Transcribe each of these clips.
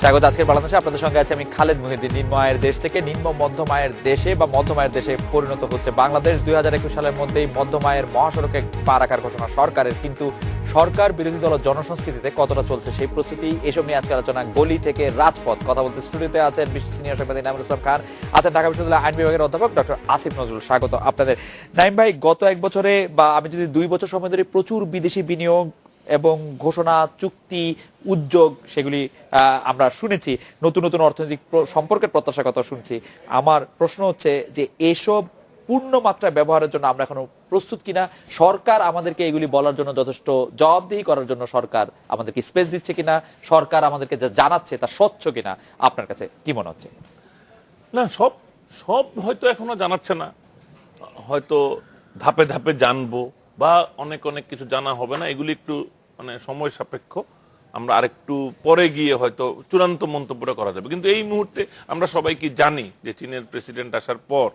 স্বাগত আজকের বাংলাদেশে। আপনাদের সঙ্গে আছে আমি খালেদ মুহিউদ্দিন। নিম্ন আয়ের দেশ থেকে নিম্ন মধ্যম আয়ের দেশে বা মধ্যম আয়ের দেশে পরিণত হচ্ছে বাংলাদেশ। 2021 সালের মধ্যেই মধ্যম আয়ের মহাসড়কে পা রাখার ঘোষণা সরকারের, কিন্তু সরকার বিরোধী দল জনসংস্কৃতিতে কতটা চলছে সেই প্রস্তুতি, এসব নিয়ে আজকে আলোচনা। গলি থেকে রাজপথ কথা বলতে স্টুডিওতে আছেন বিশিষ্ট সিনিয়র সাংবাদিক নাইমুল ইসলাম খান, আছেন ঢাকা বিশ্ববিদ্যালয়ের আইন বিভাগের অধ্যাপক ডক্টর আসিফ নজরুল। স্বাগত আপনাদের। নাইম ভাই, গত এক বছরে বা আমি যদি 2 বছর সময় ধরে প্রচুর বিদেশি বিনিয়োগ এবং ঘোষণা, চুক্তি, উদ্যোগ সেগুলি আমরা শুনেছি, নতুন নতুন অর্থনৈতিক সম্পর্কের প্রত্যাশার কথা শুনছি। আমার প্রশ্ন হচ্ছে যে এসব পূর্ণ মাত্রায় ব্যবহারের জন্য আমরা এখনো প্রস্তুত কিনা? সরকার আমাদেরকে এগুলি বলার জন্য যথেষ্ট জবাবদিহি করার জন্য সরকার আমাদেরকে স্পেস দিচ্ছে কিনা? সরকার আমাদেরকে যা জানাচ্ছে তা স্বচ্ছ কিনা? আপনার কাছে কি মনে হচ্ছে? না, সব সব হয়তো এখনো জানাচ্ছে না, হয়তো ধাপে ধাপে জানবো বা অনেক অনেক কিছু জানা হবে না, এগুলি একটু মানে সময় সাপেক্ষ। আমরা আরেকটু পরে গিয়ে হয়তো চূড়ান্ত মন্তব্যটা করা যাবে। কিন্তু এই মুহূর্তে আমরা সবাই কি জানি যে চীনের প্রেসিডেন্ট আসার পর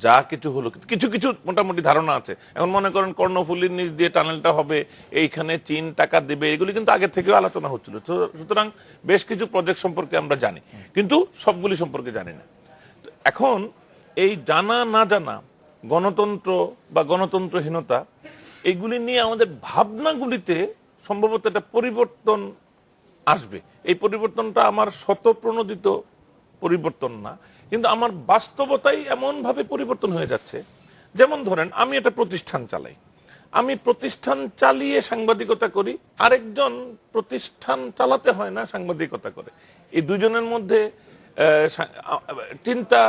যা কিছু হলো, কিছু কিছু মোটামুটি ধারণা আছে। এখন মনে করেন কর্ণফুলীর নিচ দিয়ে টানেলটা হবে, এইখানে চীন টাকা দেবে, এগুলি কিন্তু আগে থেকেও আলোচনা হচ্ছিল। সুতরাং বেশ কিছু প্রজেক্ট সম্পর্কে আমরা জানি, কিন্তু সবগুলি সম্পর্কে জানি না। এখন এই জানা না জানা, গণতন্ত্র বা গণতন্ত্রহীনতা, এগুলি নিয়ে আমাদের ভাবনাগুলিতে সম্ভবত একটা পরিবর্তন আসবে। এই পরিবর্তনটা আমার শতপ্রণোদিত পরিবর্তন না, কিন্তু আমার বাস্তবতাই এমনভাবে পরিবর্তন হয়ে যাচ্ছে। যেমন ধরেন, আমি একটা প্রতিষ্ঠান চালাই, আমি প্রতিষ্ঠান চালিয়ে সাংবাদিকতা করি, আরেকজন প্রতিষ্ঠান চালাতে হয় না, সাংবাদিকতা করে। এই দুজনের মধ্যে চিন্তা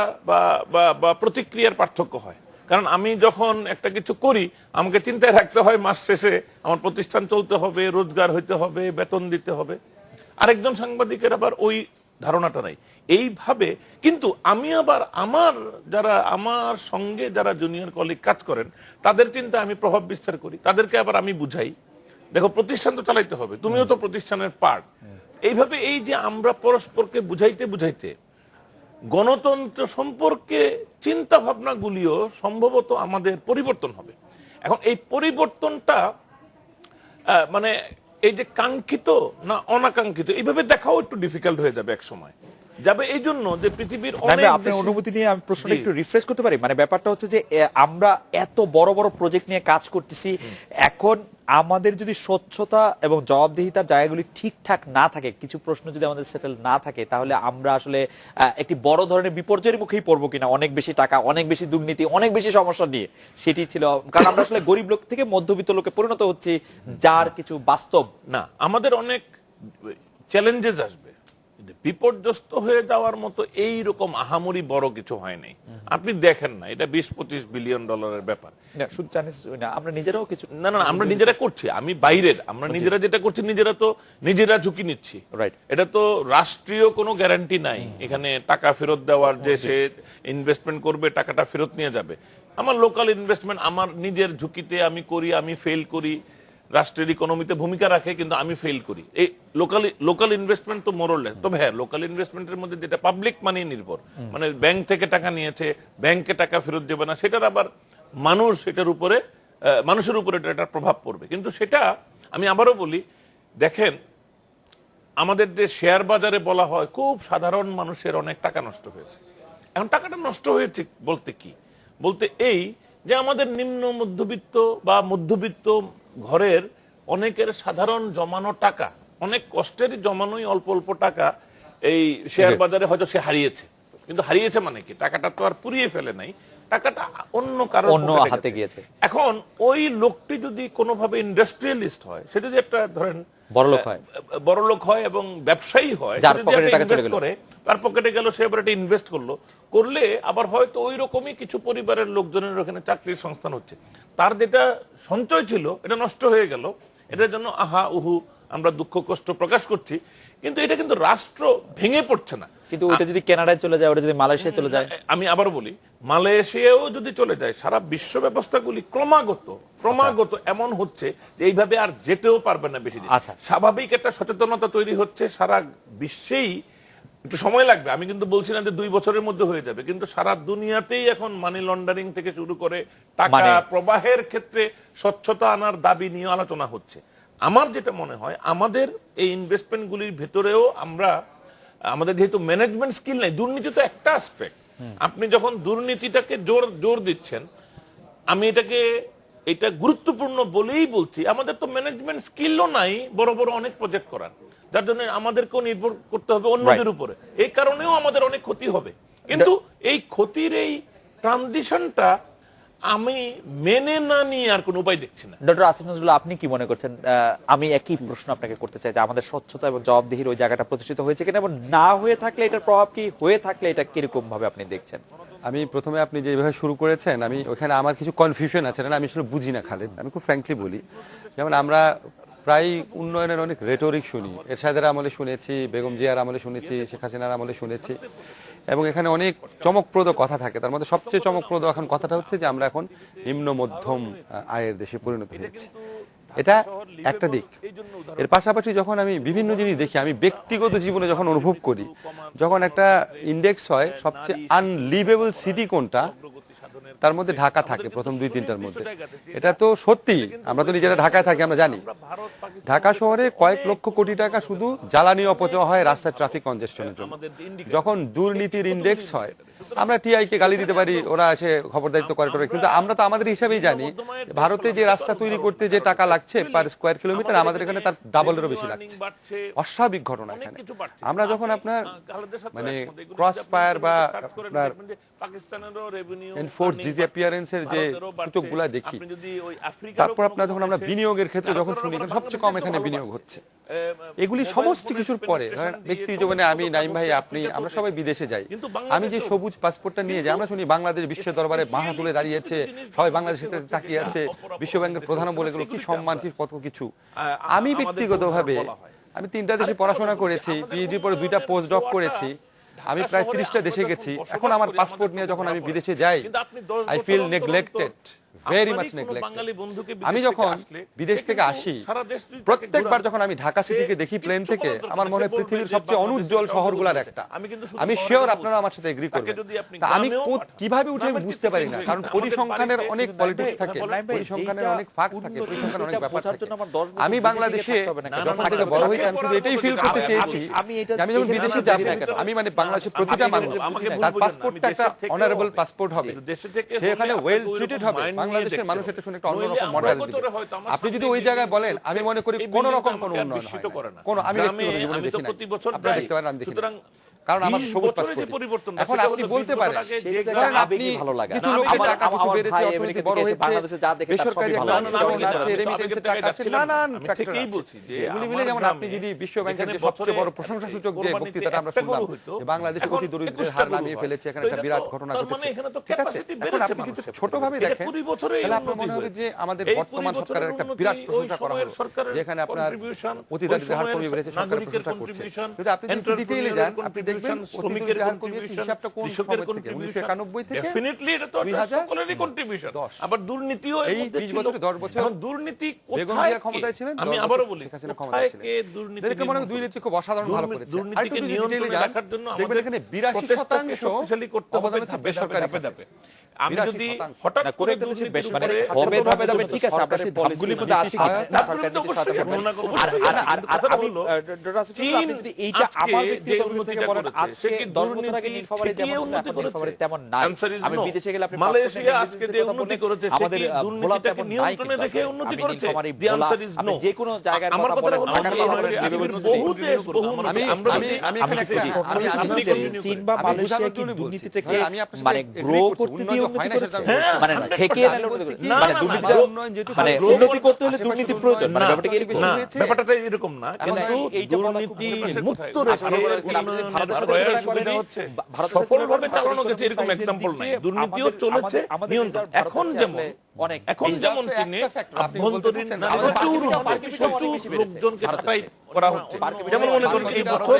বা প্রতিক্রিয়ার পার্থক্য হয়। কারণ আমি যখন একটা কিছু করি, আমাকে চিন্তায় রাখতে হয় মাস শেষে আমার প্রতিষ্ঠান চলতে হবে, রোজগার হইতে হবে, বেতন দিতে হবে। আরেকজন সাংবাদিকের আবার ওই ধারণাটা নাই। এইভাবে কিন্তু আমি আবার আমার সঙ্গে যারা জুনিয়র কলিগ কাজ করেন, তাদের চিন্তা আমি প্রভাব বিস্তার করি, তাদেরকে আবার আমি বুঝাই, দেখো প্রতিষ্ঠান তো চালাইতে হবে, তুমিও তো প্রতিষ্ঠানের পার্ট। এইভাবে এই যে আমরা পরস্পরকে বুঝাইতে বুঝাইতে গণতন্ত্র সম্পর্কে চিন্তা ভাবনাগুলিও সম্ভবত আমাদের পরিবর্তন হবে। এখন এই পরিবর্তনটা মানে এই যে কাঙ্ক্ষিত না অনাকাঙ্ক্ষিত, এইভাবে দেখাও একটু ডিফিকাল্ট হয়ে যাবে এক সময় যাবে। এই জন্য যে পৃথিবীর আপনার অনুভূতি নিয়ে আমি প্রশ্নটা একটু রিফ্রেশ করতে পারি। মানে ব্যাপারটা হচ্ছে যে আমরা এত বড় বড় প্রজেক্ট নিয়ে কাজ করতেছি, এখন আমাদের যদি স্বচ্ছতা এবং জবাবদিহিতার জায়গাগুলি ঠিকঠাক না থাকে, কিছু প্রশ্ন যদি আমাদের সেটেল না থাকে, তাহলে আমরা আসলে একটি বড় ধরনের বিপর্যয়ের মুখেই পড়বো কিনা। অনেক বেশি টাকা, অনেক বেশি দুর্নীতি, অনেক বেশি সমস্যা নিয়ে, সেটি ছিল। কারণ আমরা আসলে গরিব লোক থেকে মধ্যবিত্ত লোকে পরিণত হচ্ছি, যার কিছু বাস্তব না, আমাদের অনেক চ্যালেঞ্জেস আসবে। বিপর্যস্ত হয়ে যাওয়ার মতো এই রকম আহামরি বড় কিছু হয় নাই। আপনি দেখেন না, এটা 20-25 বিলিয়ন ডলারের ব্যাপার। শুধু জানিস না, আমরা নিজেরাও কিছু না না, আমরা নিজেরা করছি, আমি বাইরের, আমরা নিজেরা যেটা করছি, নিজেরা ঝুঁকি নিচ্ছি। রাইট, এটা তো রাষ্ট্রীয় কোনো গ্যারান্টি নাই এখানে টাকা ফেরত দেওয়ার, যে সে ইনভেস্টমেন্ট করবে টাকাটা ফেরত নিয়ে যাবে। আমার লোকাল ইনভেস্টমেন্ট আমার নিজের ঝুঁকিতে আমি করি, আমি ফেল করি, রাষ্ট্রের ইকোনমিতে ভূমিকা রাখে, কিন্তু আমি ফেল করি। এই লোকাল ইনভেস্টমেন্ট তো মোরলেস। তবে হ্যাঁ, লোকাল ইনভেস্টমেন্টের মধ্যে যেটা পাবলিক মানি নির্ভর, মানে ব্যাংক থেকে টাকা নিয়েছে, ব্যাংকে টাকা ফেরত দেবে না, সেটার আবার মানুষের উপরে এটা প্রভাব পড়বে। কিন্তু সেটা আমি আবারও বলি, দেখেন আমাদের যে শেয়ার বাজারে বলা হয় খুব সাধারণ মানুষের অনেক টাকা নষ্ট হয়েছে। এখন টাকাটা নষ্ট হয়েছে বলতে এই যে আমাদের নিম্ন মধ্যবিত্ত বা মধ্যবিত্ত ঘরের অনেকের সাধারণ জমানো টাকা, অনেক কষ্টেরই জমানোই অল্প অল্প টাকা এই শেয়ার বাজারে হয়তো সে হারিয়েছে। কিন্তু হারিয়েছে মানে কি, টাকাটা তো আর পুড়িয়ে ফেলে নাই, টাকাটা অন্য কারো হাতে গিয়েছে। এখন ওই লোকটি যদি কোনোভাবে ইন্ডাস্ট্রিয়ালিস্ট হয়, সে যদি একটা ধরেন বড়লোক হয় এবং ব্যবসায়ী হয়, তার পকেটে গেল, সে এবার এটা ইনভেস্ট করলে আবার হয়তো ওই রকমই কিছু পরিবারের লোকজনের ওখানে চাকরির সংস্থান হচ্ছে। তার যেটা সঞ্চয় ছিল এটা নষ্ট হয়ে গেল, এটার জন্য আহা উহু আমরা দুঃখ কষ্ট প্রকাশ করছি, কিন্তু এটা কিন্তু রাষ্ট্র ভেঙে পড়ছে না। কিন্তু ওটা যদি কানাডায় চলে যায়, ওটা যদি মালয়েশিয়ায় চলে যায়, আমি আবার বলি মালয়েশিয়াও যদি চলে যায়, সারা বিশ্ব ব্যবস্থাগুলি ক্রমাগত এমন হচ্ছে যে এইভাবে আর যেতেও পারবে না বেশি দিন। স্বাভাবিক একটা সচেতনতা তৈরি হচ্ছে সারা বিশ্বেই, একটু সময় লাগবে। আমি কিন্তু বলছি না যে 2 বছরের মধ্যে হয়ে যাবে, কিন্তু সারা দুনিয়াতেই এখন মানি লন্ডারিং থেকে শুরু করে টাকা প্রবাহের ক্ষেত্রে স্বচ্ছতা আনার দাবি নিয়ে আলোচনা হচ্ছে। আমার যেটা মনে হয়, আমাদের এই ইনভেস্টমেন্টগুলির ভেতরেও আমরা আমাদের যেহেতু ম্যানেজমেন্ট স্কিল নাই, দুর্নীতি তো একটা অ্যাসপেক্ট। আপনি যখন দুর্নীতিটাকে জোর দিচ্ছেন, আমি এটা গুরুত্বপূর্ণ বলেই বলছি, আমাদের তো ম্যানেজমেন্ট স্কিলও নাই বড় বড় অনেক প্রজেক্ট করার, যার জন্য আমাদেরকেও নির্ভর করতে হবে অন্যদের উপরে। এই কারণেও আমাদের অনেক ক্ষতি হবে। কিন্তু এই ক্ষতির এই ট্রানজিশনটা আমি মেনে না নিয়ে আর কোনো উপায় দেখছি না। ডক্টর আসিফ নজরুল্লাহ, আপনি কি মনে করছেন? আমি একই প্রশ্ন আপনাকে করতে চাই যে আমাদের স্বচ্ছতা এবং জবাবদিহির ওই জায়গাটা প্রতিষ্ঠিত হয়েছে কিনা, এবং না হয়ে থাকলে এটার প্রভাব কি, হয়ে থাকলে এটা কিরকম ভাবে আপনি দেখছেন? আমি প্রথমে আপনি যেভাবে শুরু করেছেন, আমি ওখানে আমার কিছু কনফিউশন আছে, না আমি আসলে বুঝি না খালেদ, আমি খুব ফ্র্যাঙ্কলি বলি। যেমন আমরা প্রায় উন্নয়নের অনেক রেটরিক শুনি, এরশাদের আমলে শুনেছি, বেগম জিয়ার আমলে শুনেছি, শেখ হাসিনার আমলে শুনেছি, এবং এখানে অনেক চমকপ্রদ কথা থাকে। তার মধ্যে সবচেয়ে চমকপ্রদ এখন কথাটা হচ্ছে যে আমরা এখন নিম্ন মধ্যম আয়ের দেশে পরিণত হয়েছি। এটা একটা দিক। এর পাশাপাশি যখন আমি বিভিন্ন জিনিস দেখি, আমি ব্যক্তিগত জীবনে যখন অনুভব করি, যখন একটা ইন্ডেক্স হয় সবচেয়ে আনলিভেবল সিটি কোনটা, তার মধ্যে ঢাকা থাকে প্রথম 2-3টার মধ্যে। এটা তো সত্যি, আমরা তো নিজেরা ঢাকায় থাকি, আমরা জানি ঢাকা শহরে কয়েক লক্ষ কোটি টাকা শুধু জ্বালানি অপচয় হয় রাস্তায় ট্রাফিক কনজেশনের জন্য। যখন দুর্নীতির ইন্ডেক্স হয়, আমরা টিআই কে গালি দিতে পারি, ওরা এসে খবরদারিত্ব করে, কিন্তু আমরা তো আমাদের হিসাবেই জানি ভারতে যে রাস্তা তৈরি করতে যে টাকা লাগছে পার স্কয়ার কিলোমিটার, আমাদের এখানে তার ডাবলেরও বেশি লাগছে। অস্বাভাবিক ঘটনা এখানে। আমরা যখন আপনার মানে ক্রস ফায়ার বা আপনার এনফোর্স ডিসঅ্যাপিয়ারেন্সের যে সূচকগুলো দেখি, তারপর আপনার যখন আমরা বিনিয়োগের ক্ষেত্রে যখন শুনি সবচেয়ে কম এখানে বিনিয়োগ হচ্ছে, এগুলি সমস্ত কিছুর পরে ব্যক্তি জীবনে আমি, নাইম ভাই, আপনি, আমরা সবাই বিদেশে যাই, আমি যে সবুজ পাসপোর্টটা নিয়ে যাই, আমরা শুনি বাংলাদেশ বিশ্বের দরবারে মাথা তুলে দাঁড়িয়েছে, সবাই বাংলাদেশের তাকিয়ে আছে, বিশ্ব ব্যাংকের প্রধানও বলে গেল কি সম্মান, কি কত কিছু। আমি ব্যক্তিগতভাবে আমি 3টা দেশে পড়াশোনা করেছি, পিএইচডি পরে 2টা পোস্ট ডক করেছি, আমি প্রায় 30টা দেশে গেছি। এখন আমার পাসপোর্ট নিয়ে যখন আমি বিদেশে যাই, I feel neglected, very much neglected. আমি যখন বিদেশ থেকে আসি, প্রত্যেকবার যখন আমি ঢাকা সিটিকে দেখি প্লেন থেকে, আমার মনে হয় পৃথিবীর সবচেয়ে অনুজ্জ্বল শহরগুলোর একটা। আমি শিওর আপনারা আমার সাথে এগ্রি করবেন। তা আমি কিভাবে উঠে আমি বুঝতে পারি না, কারণ পরিসংখ্যানের অনেক পলিটিক্স থাকে, পরিসংখ্যানের অনেক ফাঁক থাকে, পরিসংখ্যানের অনেক ব্যাপার থাকে। আমি বাংলাদেশে যখন থেকে বড় হয়েছি, আমি শুধু এটাই ফিল করতে চেয়েছি যে আমি যখন বিদেশে যাব, আমি মানে বাংলাদেশের প্রতিটা মানুষ তার পাসপোর্টটা একটা অনারেবল পাসপোর্ট হবে, সেখানে ওয়েল ট্রিটেড হবে। বাংলাদেশের মানুষ এটা শুনে একটা অন্যরকম মডেল দিবে। আপনি যদি ওই জায়গায় বলেন, আমি মনে করি কোন রকম কোনো উন্নয়ন হয় না, কোনো, আমি ব্যক্তিগত জীবনে দেখি না, আপনারা দেখতে পারেন, আমি দেখি না, কারণ আমার সবুজ পাসপোর্ট। এখন আপনি বলতে পারেন আপনি ভালো লাগে, কিছু লোকের টাকা কিছু বেড়েছে, অর্থনীতি বড় হয়েছে, বাংলাদেশে যা দেখে তার সবই ভালো আছে, রেমিটেন্সের টাকা আছে, নানান ফ্যাক্টর আছে, এগুলি মিলে। যেমন আপনি যদি বিশ্ব ব্যাংকের যে সবচেয়ে বড় প্রশংসাসূচক যে বক্তৃতাটা আমরা শুনলাম, যে বাংলাদেশ অতি দরিদ্রের হার নামিয়ে ফেলেছে, এখানে একটা বিরাট ঘটনা ঘটেছে, ঠিক আছে? এখন আপনি যদি ছোটভাবে দেখেন, তাহলে আপনার মনে হবে যে আমাদের বর্তমান সরকারের একটা বিরাট প্রশংসা করা হলো, যেখানে আপনার অতি দরিদ্রের হার কমিয়ে বেড়েছে, সরকারের প্রশংসা করছে। যদি আপনি একটু ডিটেইলে যান, আপনি দেখবেন শ্রমিকের হিসাবটা কোন সময় থেকে, 1991 থেকে ডেফিনিটলি এটা তো সকলেরই কন্ট্রিবিউশন। আবার দুর্নীতিও এই 20 বছরে 10 বছর এখন দুর্নীতি কোথায় ক্ষমতায় ছিলেন, আমি আবারও বলি কোথায় কে দুর্নীতি, দেখে মনে হয় দুই নেত্রী খুব অসাধারণ ভালো করেছে। দুর্নীতিকে নিয়ন্ত্রণে রাখার জন্য আমাদের এখানে 82% শক্তিশালী করতে হবে বেসরকারি ধাপে। আমি যদি হঠাৎ করে দুর্নীতির উপরে হবে ধাপে, ঠিক আছে, আপনার সেই ধাপগুলি মধ্যে আছে কি সরকার নীতি সরকার গণনা করব। আর আমি আপনি যদি এইটা আমার ব্যক্তিগত থেকে বলেন, আজকে 10 বছর আগে নীলফামারী যেমন নীলফামারী তেমন নাই, আমি বিদেশে গেলে আপনি মালয়েশিয়া আজকে যে উন্নতি করেছে, আমাদের দুর্নীতিটাকে নিয়ন্ত্রণে রেখে উন্নতি করেছে, দি আনসার ইজ নো। যে কোনো জায়গায় আমার কথা হলো বহু দেশ বহু আমি চীন বা মালয়েশিয়া কি দুর্নীতিটাকে মানে গ্রো করতে দিয়ে উন্নতি করেছে, মানে ঠেকিয়ে না, মানে দুর্নীতি মানে উন্নতি করতে হলে দুর্নীতি প্রয়োজন, মানে ব্যাপারটা কি এরকম হয়েছে? ব্যাপারটা এরকম না, কিন্তু দুর্নীতি মুক্ত রেখে উন্নয়নের সুবিধা হচ্ছে সফলভাবে চালানো গেছে এরকম एग्जांपल নাই। দুর্নীতিও চলেছে নিয়ন্ত্রণ। এখন যেমন চীনে আভ্যন্তরীণ প্রচুর লোকজনকে ছাঁটাই করা হচ্ছে। যেমন মনে করেন এই বছর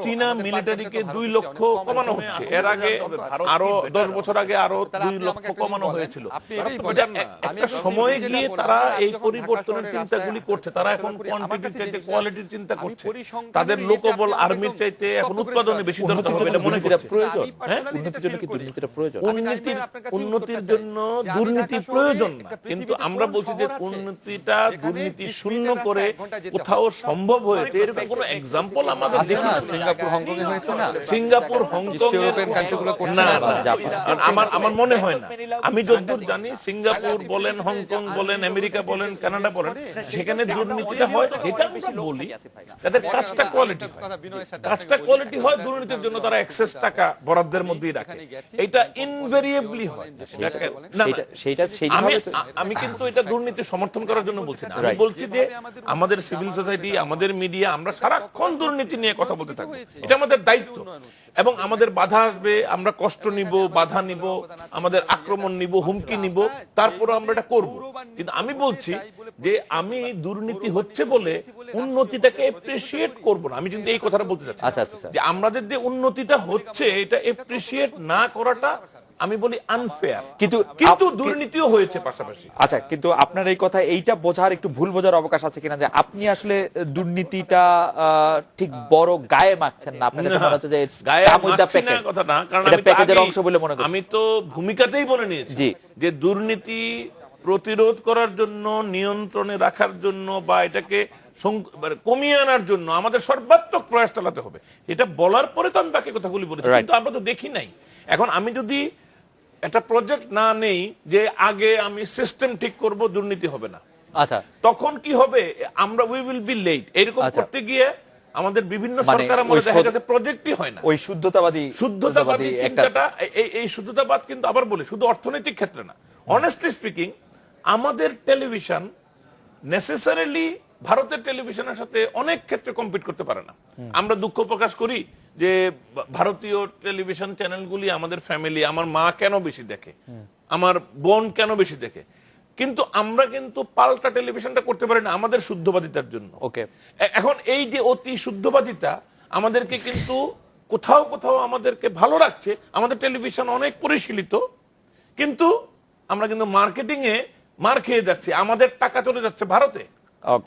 চীনা মিলিটারিকে 2 লক্ষ কমানো হচ্ছে, এর আগে আরো 10 বছর আগে আরো 2 লক্ষ কমানো হয়েছিল। একটা সময়ে গিয়ে তারা এই পরিবর্তনের চিন্তাগুলি করছে, তারা এখন কোয়ান্টিটির চাইতে কোয়ালিটির চিন্তা করছে, তাদের লোকবল আর্মির চাইতে এখন উৎপাদনে বেশি দরকার হবে এটা মনে করছে। প্রয়োজন, হ্যাঁ, উন্নতির জন্য কি দুর্নীতিটা প্রয়োজন? উন্নতির জন্য দুর্নীতি প্রয়োজন না, কিন্তু আমরা বলছি যে উন্নতিটা দুর্নীতি শূন্য করে কোথাও সম্ভব সম্ভব হয়েছে এরকম কোনো এক্সাম্পল আমাদের আছে দেখি না, না। সিঙ্গাপুর হংকংয়ে হয়েছে না, সিঙ্গাপুর হংকং ইউরোপিয়ান কান্ট্রিগুলো করছে না না, না, আমার মনে হয় না। আমি যতদূর জানি সিঙ্গাপুর বলেন, হংকং বলেন, আমেরিকা বলেন, কানাডা বলেন, সেখানে দুর্নীতিটা হয় যেটা আমরা বলি তাদের কাজটা কোয়ালিটি হয়, কাজটা কোয়ালিটি হয়, দুর্নীতির জন্য তারা এক্সেস টাকা বরাদ্দের মধ্যেই রাখে, এটা ইনভেরিয়েবলি হয়। না, না, আমি কিন্তু এটা দুর্নীতি সমর্থন করার জন্য বলছি না, আমি বলছি যে আমাদের সিভিল সোসাইটি, আমাদের মিডিয়া, আমরা সারাক্ষণ দুর্নীতি নিয়ে কথা বলতে থাকবো, এটা আমাদের দায়িত্ব। এবং আমাদের বাধা আসবে, আমরা কষ্ট নিব, বাধা নিব, আমাদের আক্রমণ নিব, হুমকি নিব, তারপরে আমরা এটা করব। কিন্তু আমি বলছি যে আমি দুর্নীতি হচ্ছে বলে উন্নতিটাকে এপ্রিশিয়েট করব না, আমি কিন্তু এই কথাটা বলতে চাচ্ছি। আচ্ছা, আচ্ছা, আচ্ছা। যে আমাদের যে উন্নতিটা হচ্ছে এটা এপ্রিশিয়েট না করাটা আমি বলি আনফেয়ার, কিন্তু দুর্নীতিও হয়েছে পাশাপাশি। আচ্ছা, কিন্তু আপনার এই কথা এইটা বোঝার একটু ভুল বোঝার অবকাশ আছে কিনা যে আপনি আসলে দুর্নীতিটা ঠিক বড় গায়ে মাখছেন না, আপনার কাছে মনে হচ্ছে যে গায়ে মাখছি না কথা না, কারণ এটা প্যাকেজের অংশ বলে মনে করি। আমি তো ভূমিকাতেই বলে নিয়েছি জি, যে দুর্নীতি প্রতিরোধ করার জন্য, নিয়ন্ত্রণে রাখার জন্য বা এটাকে কমিয়ে আনার জন্য আমাদের সর্বাত্মক প্রয়াস চালাতে হবে। এটা বলার পরে তো আমি বাকি কথাগুলি বলেছি, কিন্তু আমরা তো দেখি নাই। এখন আমি যদি একটা প্রজেক্ট না নেই যে আগে আমি সিস্টেম ঠিক করব, দুর্নীতি হবে না, আচ্ছা, তখন কি হবে, আমরা উই উইল বি লেট। এরকম করতে গিয়ে আমাদের বিভিন্ন সরকার আমাদের দেখা গেছে প্রজেক্টই হয় না। ওই শুদ্ধতাবাদী চিন্তাটা, এই শুদ্ধতাবাদ কিন্তু আবার বলি শুধু অর্থনৈতিক ক্ষেত্রে না, অনেস্টলি স্পিকিং আমাদের টেলিভিশন নেসেসারিলি ভারতের টেলিভিশনের সাথে অনেক ক্ষেত্রে কম্পিট করতে পারে না। আমরা দুঃখ প্রকাশ করি যে ভারতীয় টেলিভিশন চ্যানেলগুলি আমাদের ফ্যামিলি, আমার মা কেন বেশি দেখে, আমার বোন কেন বেশি দেখে, কিন্তু আমরা কিন্তু পাল্টা টেলিভিশনটা করতে পারি না আমাদের শুদ্ধবাদিতার জন্য। ওকে, এখন এই যে অতি শুদ্ধবাদিতা আমাদেরকে কিন্তু কোথাও কোথাও আমাদেরকে ভালো রাখছে, আমাদের টেলিভিশন অনেক পরিশীলিত, কিন্তু আমরা কিন্তু মার্কেটিং এ মার খেয়ে যাচ্ছি, আমাদের টাকা চলে যাচ্ছে ভারতে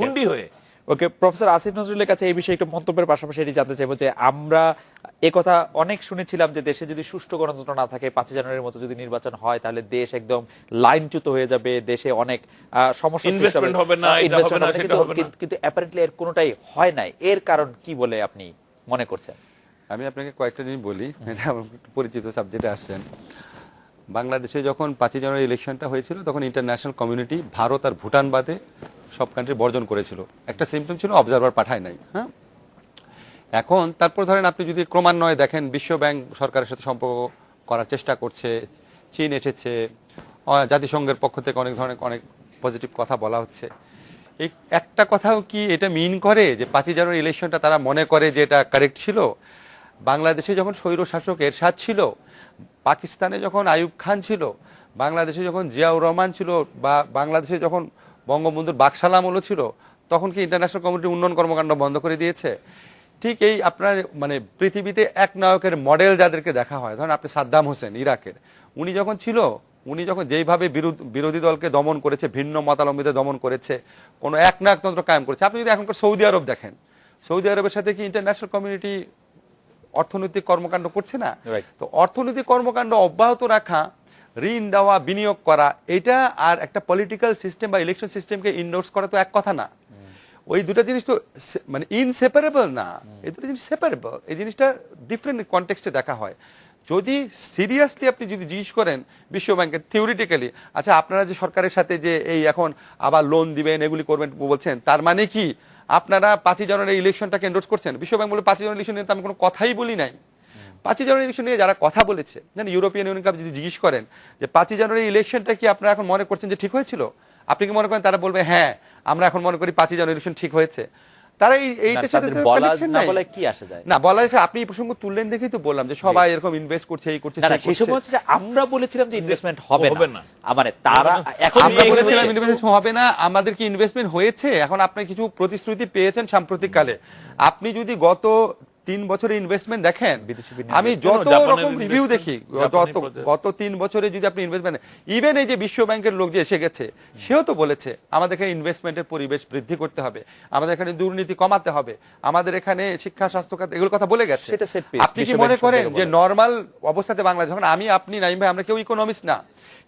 হুন্ডি হয়ে। ওকে, প্রফেসর আসিফ নজরুলের কাছে এই বিষয়ে একটু মন্তব্যের পাশাপাশি এটি জানতে চাইবো যে আমরা কথা অনেক শুনেছিলাম যে দেশে যদি সুষ্ঠু গণতন্ত্র না থাকে, 5 জানুয়ারির মতো যদি নির্বাচন হয় তাহলে দেশ একদম লাইনচ্যুত হয়ে যাবে, দেশে অনেক সমস্যা ইনভেস্টমেন্ট হবে না, এটা হবে না, সেটা হবে না। কিন্তু অ্যাপারেন্টলি এর কোনোটাই হয় নাই। এর কারণ কি বলে আপনি মনে করছেন? আমি আপনাকে কয়েকটা জিনিস বলি, এটা আমার একটু পরিচিত সাবজেক্টে আসছেন। বাংলাদেশে যখন 5 জানুয়ারি ইলেকশনটা হয়েছিল তখন ইন্টারন্যাশনাল কমিউনিটি ভারত আর ভুটান বাদে সব কান্ট্রি বর্জন করেছিল। একটা সিম্পটম ছিল অবজারভার পাঠায় নাই। হ্যাঁ, এখন তারপর ধরেন আপনি যদি ক্রমান্বয়ে দেখেন, বিশ্ব ব্যাংক সরকারের সাথে সম্পর্ক করার চেষ্টা করছে, চীন এসেছে, জাতিসংঘের পক্ষ থেকে অনেক ধরনের অনেক পজিটিভ কথা বলা হচ্ছে। এই একটা কথাও কি এটা মিন করে যে 5 জানুয়ারি ইলেকশনটা তারা মনে করে যে এটা কারেক্ট ছিল? বাংলাদেশে যখন স্বৈর শাসক এরশাদ ছিল, পাকিস্তানে যখন আইয়ুব খান ছিল, বাংলাদেশে যখন জিয়াউর রহমান ছিল, বা বাংলাদেশে যখন বঙ্গবন্ধুর বাকশাল আমল ছিল, তখন কি ইন্টারন্যাশনাল কমিউনিটি উন্নয়ন কর্মকাণ্ড বন্ধ করে দিয়েছে? ঠিক এই আপনার মানে পৃথিবীতে এক নায়কের মডেল যাদেরকে দেখা হয়, ধরেন আপনি সাদ্দাম হোসেন ইরাকের, উনি যখন ছিল, উনি যখন যেইভাবে বিরোধী দলকে দমন করেছে, ভিন্ন মতাবলম্বীদের দমন করেছে, কোনো একনায়কতন্ত্র কায়েম করেছে। আপনি যদি এখনকার সৌদি আরব দেখেন, সৌদি আরবের সাথে কি ইন্টারন্যাশনাল কমিউনিটি অর্থনৈতিক কর্মকাণ্ড করছে না? তো অর্থনৈতিক কর্মকাণ্ড অব্যাহত রাখা, ঋণ দেওয়া, বিনিয়োগ করা, এটা আর একটা পলিটিক্যাল সিস্টেম বা ইলেকশন সিস্টেমকে ইনডোর্স করা তো এক কথা না। ওই দুটা জিনিস তো মানে ইনসেপারেবল না, এই দুটো জিনিস সেপারেবল। এই জিনিসটা ডিফারেন্ট কনটেক্সটে দেখা হয়। যদি সিরিয়াসলি আপনি যদি জিজ্ঞেস করেন বিশ্ব ব্যাংকের থিওরিটিক্যালি, আচ্ছা আপনারা যে সরকারের সাথে যে এই এখন আবার লোন দিবেন, এগুলি করবেন বলছেন, তার মানে কি আপনারা 5 জানুয়ারি ইলেকশনটাকে এন্ডোর্স করছেন? বিশ্ব ব্যাংক বলে 5 জানুয়ারি ইলেকশন নিয়ে তো আমি কোনো কথাই বলি নাই। 5 জানুয়ারি ইলেকশন নিয়ে যারা কথা বলেছে, যেন ইউরোপিয়ান ইউনিয়নকে আপনি যদি জিজ্ঞেস করেন যে 5 জানুয়ারি ইলেকশনটা কি আপনারা এখন মনে করছেন যে ঠিক হয়েছিল, আপনি কি মনে করেন তারা বলবে হ্যাঁ আমরা এখন মনে করি 5 জানুয়ারি ইলেকশন ঠিক হয়েছে? তারা এইটার সাথে বলা কি আসে যায় না, বলা যায়। আপনি এই প্রসঙ্গ তুললেন দেখেই তো বললাম যে সবাই এরকম ইনভেস্ট করছে, এই করছে, সেই সময় হচ্ছে যে আমরা বলেছিলাম যে ইনভেস্টমেন্ট হবে না, মানে তারা এখন আমরা বলেছিলাম ইনভেস্টমেন্ট হবে না, আমাদের কি ইনভেস্টমেন্ট হয়েছে? এখন আপনি কিছু প্রতিশ্রুতি পেয়েছেন সাম্প্রতিককালে। আপনি যদি গত 3 বছরের ইনভেস্টমেন্ট দেখেন, আমি যত রকম রিভিউ দেখি গত 3 বছরে যদি আপনি ইনভেস্টমেন্ট, ইভেন এই যে বিশ্ব ব্যাংকের লোক যে এসে গেছে, সেও তো বলেছে আমাদের এখানে ইনভেস্টমেন্টের পরিবেশ বৃদ্ধি করতে হবে, আমাদের এখানে দুর্নীতি কমাতে হবে, আমাদের এখানে শিক্ষা স্বাস্থ্য খাত, এগুলো কথা বলে গেছে। আপনি কি মনে করেন যে নর্মাল অবস্থাতে বাংলাদেশ, যখন আপনি নাইম ভাই আমরা কেউ ইকোনমিস্ট না,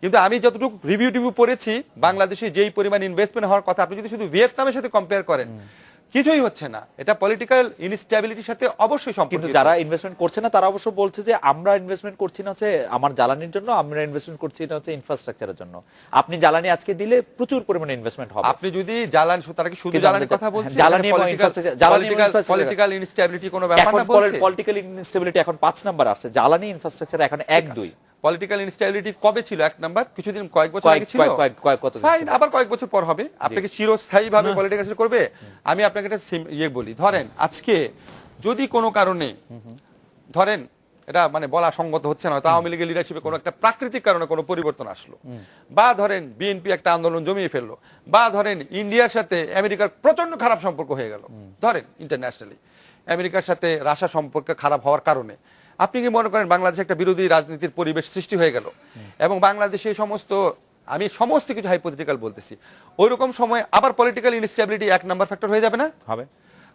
কিন্তু আমি যতটুকু রিভিউ পড়েছি, বাংলাদেশে যেই পরিমাণ ইনভেস্টমেন্ট হওয়ার কথা, আপনি যদি শুধু ভিয়েতনামের সাথে কম্পেয়ার করেন, কিছুই হচ্ছে না। এটা পলিটিক্যাল ইনস্টেবিলিটির সাথে অবশ্যই সম্পর্কিত। কিন্তু যারা ইনভেস্টমেন্ট করছে না তারা অবশ্য বলছে যে আমরা ইনভেস্টমেন্ট করছি না হচ্ছে আমার জ্বালানির জন্য, আমরা ইনভেস্টমেন্ট করছি না হচ্ছে ইনফ্রাস্ট্রাকচারের জন্য। আপনি জ্বালানি আজকে দিলে প্রচুর পরিমাণে ইনভেস্টমেন্ট হবে। আপনি যদি জ্বালানি, তারা কি শুধু কিন্তু জ্বালানির আমাদের- কথা বলছে? জ্বালানি এবং infrastructure- জ্বালানি এবং infrastructure- পলিটিক্যাল ইনস্টেবিলিটি কোনো ব্যাপার এখন না বলছে? পলিটিক্যাল ইনস্টেবিলিটি এখন 5 নাম্বার আসছে, জ্বালানি ইনফ্রাস্ট্রাকচার এখন 1-2। পলিটিক্যাল ইনস্টেবিলিটি কবে ছিল 1 নাম্বার? কিছুদিন, কয়েক বছর আগে ছিল। কত ফাইন, আবার কয়েক বছর পর হবে। আপনাকে চিরস্থায়ী ভাবে পলিটিক্যাল করবে? আমি আপনাকে একটা বলি, ধরেন আজকে যদি কোনো কারণে, ধরেন এটা মানে বলা সঙ্গত হচ্ছে না, আওয়ামী লীগের লিডারশিপে কোনো একটা প্রাকৃতিক কারণে কোনো পরিবর্তন আসলো, বা ধরেন বিএনপি একটা আন্দোলন জমিয়ে ফেললো, বা ধরেন ইন্ডিয়ার সাথে আমেরিকার প্রচন্ড খারাপ সম্পর্ক হয়ে গেল, ধরেন ইন্টারন্যাশনালি আমেরিকার সাথে রাশিয়া সম্পর্ক খারাপ হওয়ার কারণে আপনি কি মনে করেন বাংলাদেশে একটা বিরোধী রাজনীতির পরিবেশ সৃষ্টি হয়ে গেল, এবং বাংলাদেশে সমস্ত, আমি সমস্ত কিছু হাইপোথেটিক্যাল বলতেছি, ওইরকম সময় আবার পলিটিক্যাল ইনস্টেবিলিটি 1 নাম্বার ফ্যাক্টর হয়ে যাবে না? হবে।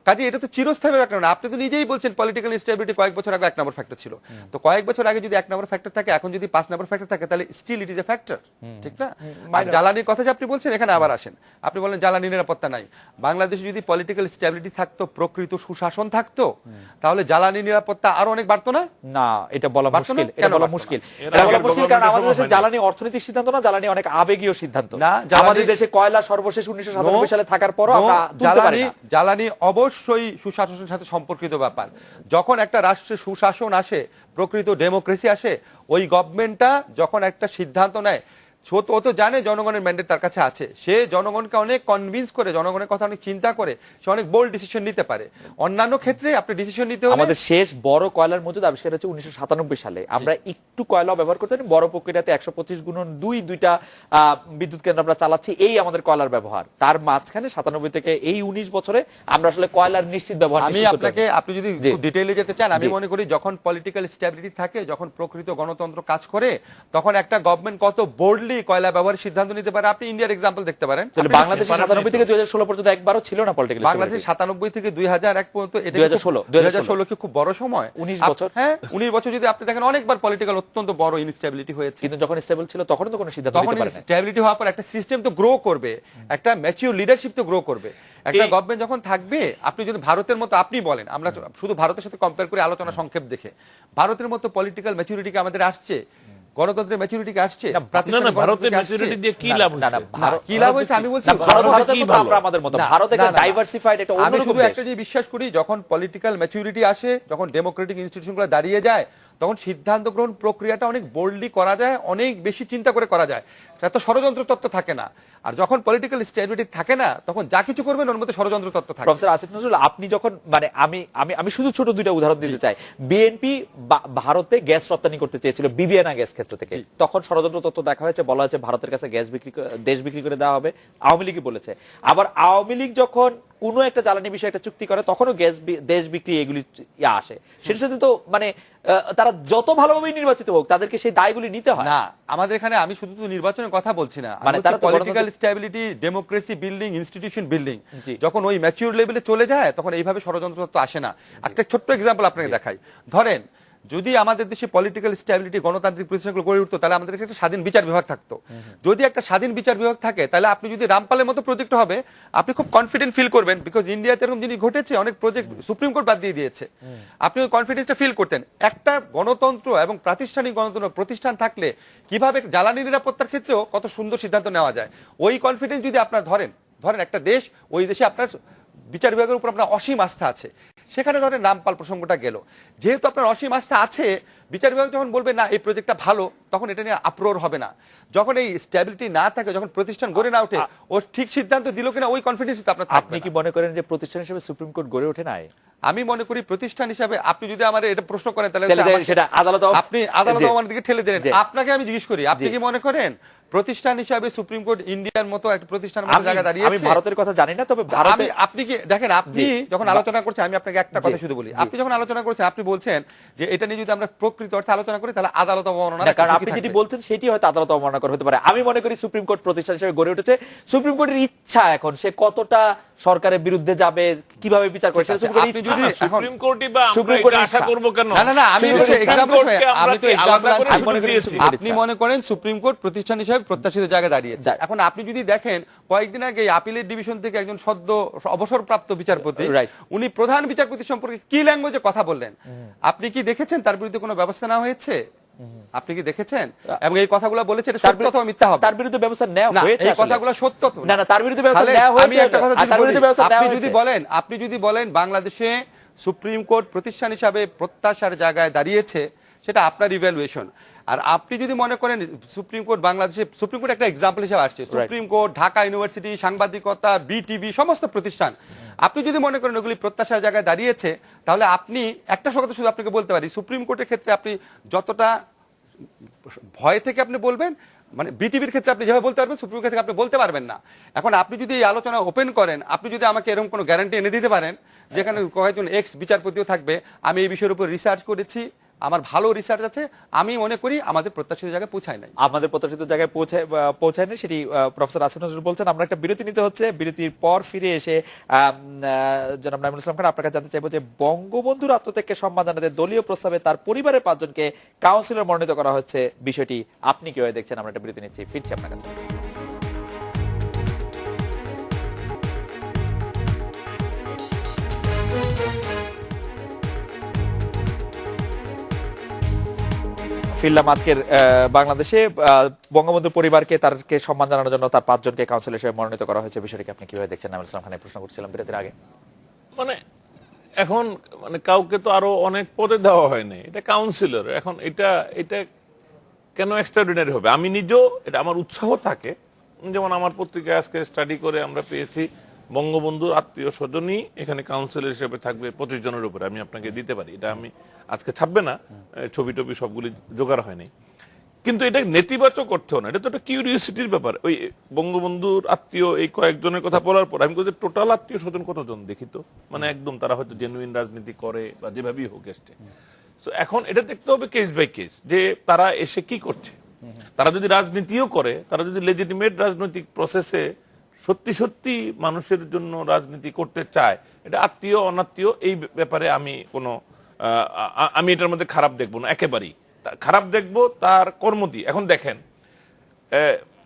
কাজে এটা তো চিরস্থায়ী ব্যাপার না। আপনি তো নিজেই বলছেন পলিটিক্যাল ইনস্টেবিলিটি কয়েক বছর আগে 1 নম্বর ফ্যাক্টর ছিল। তো কয়েক বছর আগে যদি 1 নম্বর ফ্যাক্টর থাকে, এখন যদি 5 নম্বর ফ্যাক্টর থাকে, তাহলে still it is a factor, ঠিক না? আর জ্বালানির কথা যে আপনি বলছেন, এখানে আবার আসেন, আপনি বলেন জ্বালানি নিরাপত্তা নাই। বাংলাদেশে যদি পলিটিক্যাল স্টেবিলিটি থাকতো, প্রকৃত সুশাসন থাকতো, তাহলে জ্বালানি নিরাপত্তা আরো অনেক বাড়তো না? না, এটা বলা বাড়তো মুশকিল, না? এটা কেন বলা বাড়তো মুশকিল। না? এটা বলা এর মুশকিল আগে কারণ আমাদের গভর্নমেন্টের দেশে সময় জ্বালানি অর্থনৈতিক সিদ্ধান্ত না, জ্বালানি অনেক আবেগীয় সিদ্ধান্ত। না, জ্বালানি- আমাদের দেশে কয়লা সর্বশেষ 1997 সালে থাকার পরও আমরা তুলতে পারি না। জ্বালানি অবশ্যই সুশাসনের সাথে সম্পর্কিত ব্যাপার। যখন একটা রাষ্ট্রে সুশাসন আসে, প্রকৃত ডেমোক্রেসি আসে, ওই গভর্নমেন্টটা যখন একটা সিদ্ধান্ত নেয়, ও তো জানে জনগণের ম্যান্ডেট তার কাছে আছে, সে জনগণকে অনেক কনভিন্স করে, জনগণের কথা অনেক চিন্তা করে, সে অনেক বোল্ড ডিসিশন নিতে পারে। অন্যান্য ক্ষেত্রে আপনি ডিসিশন নিতে হলে, আমাদের শেষ বড় কয়লার মজুদ আবিষ্কার হচ্ছে 1997 সালে। আমরা একটু কয়লা ব্যবহার করতে বড় প্রক্রিয়াতে 125 দুইটা বিদ্যুৎ কেন্দ্র আমরা চালাচ্ছি, এই আমাদের কয়লার ব্যবহার। তার মাঝখানে 97 থেকে এই 19 বছরে আমরা আসলে কয়লার নিশ্চিত ব্যবহার আমি নিশ্চিত করতে আপনাকে, পারি। আপনি যদি জি। ডিটেইলে যেতে চান, আমি জি। মনে করি যখন পলিটিক্যাল স্টেবিলিটি থাকে, যখন প্রকৃত গণতন্ত্র কাজ করে, তখন একটা গভর্নমেন্ট কত বোল্ডলি কয়লা ব্যবহারের সিদ্ধান্ত নিতে পারে। আপনি ইন্ডিয়ার এক্সাম্পল দেখতে পারেন। তাহলে বাংলাদেশে 97 থেকে 2016 পর্যন্ত একবারও ছিল না পলিটিক্যাল বাংলাদেশ 97 থেকে 2001 পর্যন্ত, এটা 2016 কি খুব বড় সময়? 19 বছর। হ্যাঁ, 19 বছর যদি আপনি দেখেন, অনেকবার পলিটিক্যাল অত্যন্ত বড় ইনস্টেবিলিটি হয়েছে। কিন্তু যখন স্টেবল ছিল তখন তো কোনো সিদ্ধান্ত তখন নিতে পারে না। স্টেবিলিটি হওয়ার পর একটা সিস্টেম তো গ্রো করবে, একটা ম্যাচিউর লিডারশিপ তো গ্রো করবে। একটা গভর্নমেন্ট যখন থাকবে, আপনি যদি ভারতের মতো, আপনি বলেন, আমরা শুধু ভারতের সাথে কম্পেয়ার করে আলোচনা সংক্ষেপ দেখে, ভারতের মতো পলিটিক্যাল ম্যাচুরিটি কি আমাদের আসছে? গণতন্ত্রের ম্যাচুরিটি কি আসছে? না, ভারতের ম্যাচুরিটি দিয়ে কি লাভ হয়েছে? কি লাভ হয়েছে আমি বলছি, ভারতের মতো আমরা আমাদের মতো, ভারত একটা ডাইভার্সিফাইড, একটা আমি অন্যরকম শুধু দেশ। একটা যে বিশ্বাস করি, যখন পলিটিক্যাল ম্যাচুরিটি আসে, যখন ডেমোক্রেটিক ইনস্টিটিউশনগুলো দাঁড়িয়ে যায়, তখন সিদ্ধান্ত গ্রহণ প্রক্রিয়াটা অনেক বোল্ডলি করা যায়, অনেক বেশি চিন্তা করে করা যায়, এত ষড়যন্ত্র তত্ত্ব থাকে না। আর যখন পলিটিক্যাল স্টেবিলিটি থাকে না, তখন যা কিছু করবেন ওর মধ্যে ষড়যন্ত্র তত্ত্ব থাকে। প্রফেসর আসিফ নজরুল, আপনি যখন মানে আমি শুধু ছোট দুইটা উদাহরণ দিতে চাই। বিএনপি ভারতে গ্যাস রপ্তানি করতে চেয়েছিল বিবিএনা গ্যাস ক্ষেত্র থেকে, তখন ষড়যন্ত্র তত্ত্ব দেখা হয়েছে, বলা হয়েছে ভারতের কাছে গ্যাস দেশ বিক্রি করে দেওয়া হবে, আওয়ামী লীগই বলেছে। আবার আওয়ামী লীগ যখন কোনো একটা জ্বালানি বিষয়ে একটা চুক্তি করে, তখনও গ্যাস দেশ বিক্রি এগুলি আসে। সেটার সাথে তো মানে তারা যত ভালোভাবে নির্বাচিত হোক, তাদেরকে সেই দায়গুলি নিতে হয় না। আমাদের এখানে আমি শুধু তো নির্বাচনের কথা বলছি না, মানে তারা political stability, democracy building, institution building জি। যখন ওই ম্যাচিউর লেভেলে চলে যায়, তখন এইভাবে ষড়যন্ত্র তো আসে না। একটা ছোট্ট এক্সাম্পল আপনাকে দেখাই। ধরেন যদি আমাদের দেশে পলিটিক্যাল স্টেবিলিটি, গণতান্ত্রিক প্রতিষ্ঠানগুলো গড়ে উঠতো, তাহলে আমাদের একটা স্বাধীন বিচার বিভাগ থাকতো। যদি একটা স্বাধীন বিচার বিভাগ থাকে, তাহলে আপনি যদি রামপালের মতো প্রজেক্ট হবে, আপনি খুব কনফিডেন্ট ফিল করবেন, বিকজ ইন্ডিয়াতে এরকম জিনিস ঘটেছে, অনেক প্রজেক্ট সুপ্রিম কোর্ট বাদ দিয়ে দিয়েছে। আপনি ওই কনফিডেন্সটা ফিল করতেন। একটা গণতন্ত্র এবং প্রাতিষ্ঠানিক গণতন্ত্র প্রতিষ্ঠান থাকলে কিভাবে জ্বালানি নিরাপত্তার ক্ষেত্রেও কত সুন্দর সিদ্ধান্ত নেওয়া যায়, ওই কনফিডেন্স যদি আপনার ধরেন একটা দেশ, ওই দেশে আপনার বিচার বিভাগের উপর আপনার অসীম আস্থা আছে, সেখানে ধরেন রামপাল প্রসঙ্গটা গেল, যেহেতু আপনার অসীম আস্থা আছে, বিচার বিভাগ যখন বলবে না এই প্রজেক্টটা ভালো, তখন এটা নিয়ে আপ্রোর হবে না। যখন এই স্টেবিলিটি না থাকে, যখন প্রতিষ্ঠান গড়ে না ওঠে, ও ঠিক সিদ্ধান্ত দিল কিনা ওই কনফিডেন্স আপনার থাকবে আপনি না। কি মনে করেন যে প্রতিষ্ঠান হিসেবে সুপ্রিম কোর্ট গড়ে ওঠে নাই? আমি মনে করি প্রতিষ্ঠান হিসাবে, আপনি যদি আমার এটা প্রশ্ন করেন, তাহলে সেটা আদালত, আপনি আদালত আমার দিকে ঠেলে দিলেন। আপনাকে আমি জিজ্ঞেস করি, আপনি কি মনে করেন প্রতিষ্ঠান হিসাবে সুপ্রিম কোর্ট ইন্ডিয়ার মতো একটা প্রতিষ্ঠানের মতো জায়গা দাঁড়িয়েছে? আমি ভারতের কথা জানি না, তবে ভারতে আপনি কি দেখেন, আপনি যখন আলোচনা করছেন, আমি আপনাকে একটা কথা শুধু বলি, আপনি যখন আলোচনা করছেন, আপনি বলছেন যে এটা নিয়ে যদি আমরা প্রকৃত অর্থে আলোচনা করি, তাহলে আদালত অবমাননা, কারণ আপনি যেটি বলছেন সেটি হয়তো আদালত অবমাননা করা হতে পারে। আমি মনে করি সুপ্রিম কোর্ট প্রতিষ্ঠান হিসেবে গড়ে উঠেছে, সুপ্রিম কোর্টের ইচ্ছা এখন সে কতটা সরকারের বিরুদ্ধে যাবে, কিভাবে বিচার করে, আপনি যদি সুপ্রিম কোর্টই বা সুপ্রিম আমরা কোর্টের এটা আশা ইচ্ছা। করব কেন? না, আমি সুপ্রিম এক্সাম্পল, কোর্টকে আমরা আমি তো কি আলাদা করে এক্সাম্পল সুযোগ দিয়েছি? আপনি মনে করেন সুপ্রিম কোর্ট প্রতিষ্ঠান হিসেবে বিনিয়োগ প্রত্যাশিত জায়গায় দাঁড়িয়েছে। এখন আপনি যদি দেখেন কয়েকদিন আগে আপিলের ডিভিশন থেকে একজন সদ্য অবসরপ্রাপ্ত বিচারপতি, উনি প্রধান বিচারপতি সম্পর্কে কি ল্যাঙ্গুয়েজে কথা বললেন, আপনি কি দেখেছেন তার বিরুদ্ধে কোনো ব্যবস্থা নেওয়া হয়েছে? আপনি কি দেখেছেন? এবং এই কথাগুলো বলেছে এটা সত্য অথবা মিথ্যা হবে? তার বিরুদ্ধে ব্যবস্থা নেওয়া হয়েছে, এই কথাগুলো সত্য তো না। তার বিরুদ্ধে ব্যবস্থা নেওয়া হয়েছে। আমি একটা কথা আপনি যদি বলেন বাংলাদেশে সুপ্রিম কোর্ট প্রতিষ্ঠান হিসাবে প্রত্যাশার জায়গায় দাঁড়িয়েছে, সেটা আপনার ইভ্যালুয়েশন। আর আপনি যদি মনে করেন সুপ্রিম কোর্ট বাংলাদেশে, সুপ্রিম কোর্ট একটা এক্সাম্পল হিসেবে আসছে, সুপ্রিম কোর্ট, ঢাকা ইউনিভার্সিটি, সাংবাদিকতা, বিটিভি, সমস্ত প্রতিষ্ঠান, আপনি যদি মনে করেন ওগুলি প্রত্যাশার জায়গায় দাঁড়িয়েছে, তাহলে আপনি একটা কথা শুধু আপনাকে বলতে পারি, সুপ্রিম কোর্টের ক্ষেত্রে আপনি যতটা ভয় থেকে আপনি বলবেন, মানে বিটিভির ক্ষেত্রে আপনি যেভাবে বলতে পারবেন, সুপ্রিম কোর্ট থেকে আপনি বলতে পারবেন না। এখন আপনি যদি এই আলোচনা ওপেন করেন, আপনি যদি আমাকে এরকম কোনো গ্যারান্টি এনে দিতে পারেন যেখানে কয়েকজন এক্স বিচারপতিও থাকবে, আমি এই বিষয়ের উপর রিসার্চ করেছি, আমার ভালো রিসার্চ আছে, আমি মনে করি আমাদের প্রত্যাশিত জায়গায় পৌঁছায় নাই। আমাদের প্রত্যাশিত জায়গায় পৌঁছায়নি, সেটি প্রফেসর আসিফ নজরুল বলছেন। আমরা একটা বিরতি নিতে হচ্ছে, বিরতির পর ফিরে এসে জনাব নাঈমুল ইসলাম খান, আপনার কাছে জানতে চাইবো যে বঙ্গবন্ধুর আত্মত্যাগকে সম্মান জানাতে দলীয় প্রস্তাবে তার পরিবারের 5 জনকে কাউন্সিলর মনোনীত করা হচ্ছে, বিষয়টি আপনি কিভাবে দেখছেন? আমরা একটা বিরতি নিচ্ছি, ফিরছি আপনার কাছে। ফিরলাম আজকের বাংলাদেশে বঙ্গবন্ধু পরিবারকে তারকে সম্মান জানানোর জন্য তার 5 জনকে কাউন্সিলর হিসেবে মনোনীত করা হয়েছে, বিষয়টিকে আপনি কিভাবে দেখছেন? নাঈমুল ইসলাম খানের প্রশ্ন করছিলাম বিরতির আগে। মানে এখন মানে কাউকে তো আরো অনেক পদে দেওয়া হয়নি, এটা কাউন্সিলর। এখন এটা কেন এক্সট্রাঅর্ডিনারি হবে? আমি নিজেও, এটা আমার উৎসাহ থাকে, যেমন আমার পত্রিকায় আজকে স্টাডি করে আমরা পেয়েছি বঙ্গবন্ধুর আত্মীয় স্বজনই এখানে কাউন্সিলর হিসেবে থাকবে 25 জনের উপরে। আমি আপনাকে দিতে পারি, এটা আমি আজকে ছাপবে না, ছবি টবি সবগুলি জোগাড় হয়নি, কিন্তু এটা নেতিবাচক অর্থেও না, এটা তো একটা কিউরিওসিটির ব্যাপার। ওই বঙ্গবন্ধুর আত্মীয় এই কয়েকজনের কথা বলার পর আমি বলছি টোটাল আত্মীয় স্বজন কতজন দেখি তো, মানে একদম তারা হয়তো জেনুইন রাজনীতি করে বা যেভাবেই হোক এসছে। সো এখন এটা দেখতে হবে কেস বাই কেস, যে তারা এসে কি করছে। তারা যদি রাজনীতিও করে, তারা যদি লেজিটিমেট রাজনৈতিক প্রসেসে সত্যি সত্যি মানুষের জন্য রাজনীতি করতে চায়, এটা আত্মীয় অনাত্মীয় এই ব্যাপারে আমি আমি এটার মধ্যে খারাপ দেখবো না, একেবারেই খারাপ দেখবো তার কর্ম দিয়ে। এখন দেখেন,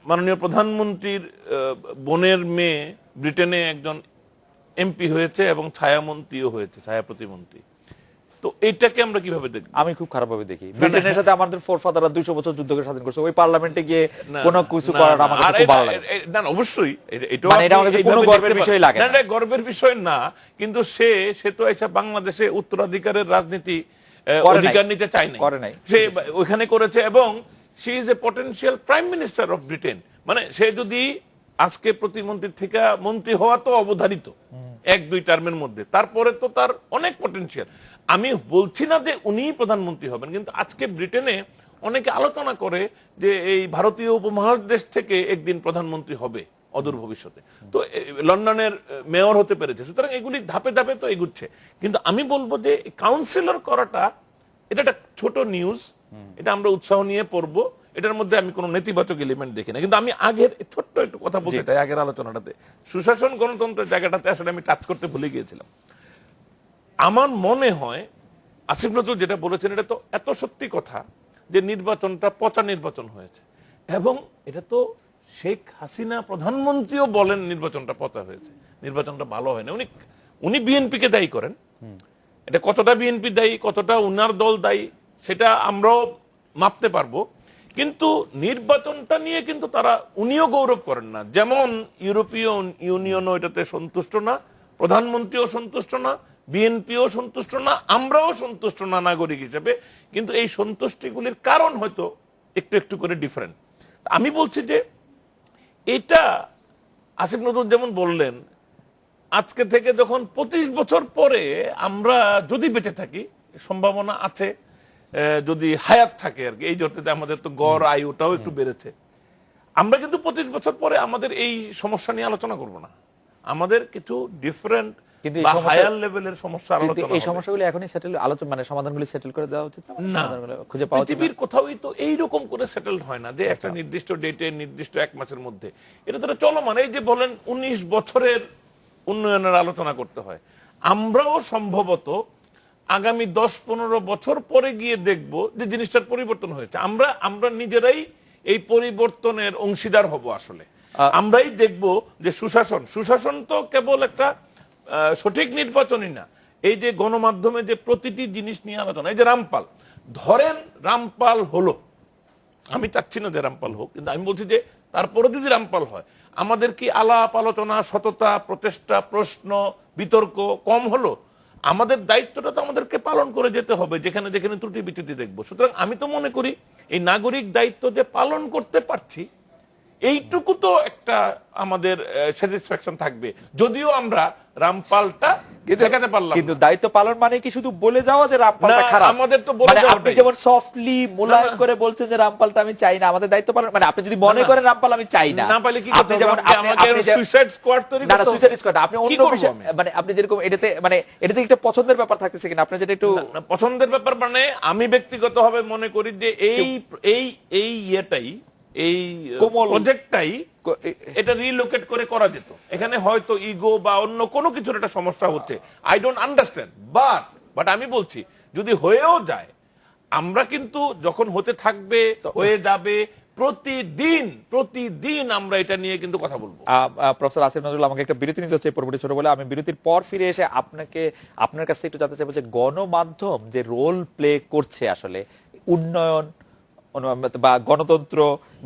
মাননীয় প্রধানমন্ত্রীর বোনের মেয়ে ব্রিটেনে একজন এমপি হয়েছে এবং ছায়ামন্ত্রীও হয়েছে, ছায়া প্রতিমন্ত্রী। তো এইটাকে আমরা কিভাবে দেখব? আমি খুব খারাপ ভাবে দেখি। ব্রিটেনের সাথে আমাদের ফোরফাদাররা 200 বছর যুদ্ধ করে স্বাধীন করছে, ওই পার্লামেন্টে গিয়ে কোনো কিছু করাটা আমার কাছে খুব ভালো লাগে না। অবশ্যই এটা মানে এটা আমার কাছে কোনো গর্বের বিষয় লাগে না, এটা গর্বের বিষয় না, কিন্তু সে তো এসে বাংলাদেশে উত্তরাধিকারের রাজনীতি অধিকার নিতে চায় না, করে নাই, সে ওখানে করেছে, এবং she is a potential prime minister of Britain. মানে সে যদি আজকে প্রতিমন্ত্রী থেকে মন্ত্রী হওয়া তো অবধারিত 1-2 টার্মের মধ্যে, তারপরে তো তার অনেক পটেনশিয়াল। আমি বলছি না যে উনিই প্রধানমন্ত্রী হবেন, কিন্তু আজকে ব্রিটেনে অনেকে আলোচনা করে যে এই ভারতীয় উপমহাদেশ থেকে একদিন প্রধানমন্ত্রী হবে অদূর ভবিষ্যতে, তো লন্ডনের মেয়র হতে পেরেছে। সুতরাং এগুলি ধাপে ধাপে তো এগুচ্ছে, কিন্তু আমি বলবো যে কাউন্সিলর করাটা এটা একটা ছোট নিউজ, এটা আমরা উৎসাহ নিয়ে পড়বো, এটার মধ্যে আমি কোনো নেতিবাচক এলিমেন্ট দেখি না। কিন্তু আমি আগের ছোট্ট একটু কথা বলতে চাই, আগের আলোচনাটাতে সুশাসন গণতন্ত্রের জায়গাটাতে আসলে আমি টাচ করতে ভুলে গিয়েছিলাম। আমার মনে হয় আসিফ নজরুল যেটা বলেছেন এটা তো এত সত্যি কথা, যে নির্বাচনটা পচা নির্বাচন হয়েছে, এবং এটা তো শেখ হাসিনা প্রধানমন্ত্রীও বলেন নির্বাচনটা পচা হয়েছে, নির্বাচনটা ভালো হয় না। উনি বিএনপিকে দায়ী করেন, এটা কতটা বিএনপি দায়ী, কতটা উনার দল দায়ী, সেটা আমরাও মাপতে পারবো, কিন্তু নির্বাচনটা নিয়ে কিন্তু উনিও গৌরব করেন না। যেমন ইউরোপীয় ইউনিয়নও এটাতে সন্তুষ্ট না, প্রধানমন্ত্রীও সন্তুষ্ট না, বিএনপিও সন্তুষ্ট না, আমরাও সন্তুষ্ট না নাগরিক হিসেবে, কিন্তু এই সন্তুষ্টিগুলির কারণ হয়তো একটু একটু করে ডিফারেন্ট। আমি বলছি যে এটা আসিফ নজরুল যেমন বললেন, আজকে থেকে যখন 25 বছর পরে আমরা যদি বেঁচে থাকি, সম্ভাবনা আছে যদি হায়াত থাকে আর কি, এই জন্য আমাদের তো গড় আয়ুটাও একটু বেড়েছে, আমরা কিন্তু 25 বছর পরে আমাদের এই সমস্যা নিয়ে আলোচনা করব না, আমাদের কিছু ডিফারেন্ট হায়ার লেভেলের সমস্যা আলোচনা হবে। এই সমস্যাগুলো এখনই সেটেল আলোচনা, মানে সমাধানগুলো সেটেল করে দেওয়া উচিত না, খুঁজে পাওয়া উচিত। পৃথিবীর কোথাওই তো এই রকম করে সেটেলড হয় না যে একটা নির্দিষ্ট ডেটে নির্দিষ্ট 1 মাসের মধ্যে, এটা তো চলমান। এই যে বলেন 19 বছরের উন্নয়নের আলোচনা করতে হয়, আমরাও সম্ভবত আগামী 10-15 বছর পরে গিয়ে দেখব যে জিনিসটার পরিবর্তন হয়েছে। আমরা নিজেরাই এই পরিবর্তনের অংশীদার হব আসলে। আমরাই দেখব যে সুশাসন তো কেবল একটা সঠিক নির্বাচনই না, এই যে গণমাধ্যমে যে প্রতিটি জিনিস নিয়ে আলোচনা, এই যে রামপাল, ধরেন রামপাল হলো, আমি চাচ্ছি না যে রামপাল হোক, কিন্তু আমি বলছি যে তারপরে যদি রামপাল হয়, আমাদের কি আলাপ আলোচনা, সততা, প্রচেষ্টা, প্রশ্ন, বিতর্ক কম হলো? আমাদের দায়িত্বটা তো আমাদেরকে পালন করে যেতে হবে যেখানে যেখানে ত্রুটি বিচ্যুতি দেখবো। সুতরাং আমি তো মনে করি এই নাগরিক দায়িত্ব যে পালন করতে পারছি, এইটুকু তো একটা আমাদের স্যাটিসফ্যাকশন থাকবে, যদিও আমরা রামপালটা দেখাতে পারলাম। কিন্তু দায়িত্ব পালন মানে কি শুধু বলে যাওয়া যে রামপালটা না, খারাপ? আমাদের তো বলে মানে যাওয়াটাই। আপনি যেমন সফটলি মোলায়েম করে বলছেন যে রামপালটা আমি চাই না, আমাদের দায়িত্ব পালন মানে আপনি যদি মনে করেন রামপাল আমি চাই না, না পাইলে কি আপনি যেমন সুইসাইড স্কোয়াড তৈরি না করতে হবে? সুইসাইড স্কোয়াড আপনি কি অন্য করবো বিষয় আমি? মানে আপনি যেরকম এটাতে একটা পছন্দের ব্যাপার থাকতেছে কিনা আপনার যেটা একটু না, পছন্দের ব্যাপার মানে আমি ব্যক্তিগতভাবে মনে করি যে এই ইয়েটাই, এই কোমল প্রজেক্টটাই এটা রিলোকেট করে করা যেত। এখানে হয়তো ইগো বা অন্য কোনো কিছুর একটা সমস্যা হচ্ছে, আই ডোন্ট আন্ডারস্ট্যান্ড, বাট আমি বলছি যদি হয়েও যায়, আমরা কিন্তু যখন হতে থাকবে, হয়ে যাবে, প্রতিদিন আমরা এটা নিয়ে কিন্তু কথা বলবো। প্রফেসর আসিফ নজরুল, আমাকে একটা বিরতি নিতে হচ্ছে পরবর্তী ছোট বলে, আমি বিরতির পর ফিরে এসে আপনার কাছ থেকে একটু জানতে চাইবো যে গণমাধ্যম যে রোল প্লে করছে আসলে উন্নয়ন বা গণতন্ত্র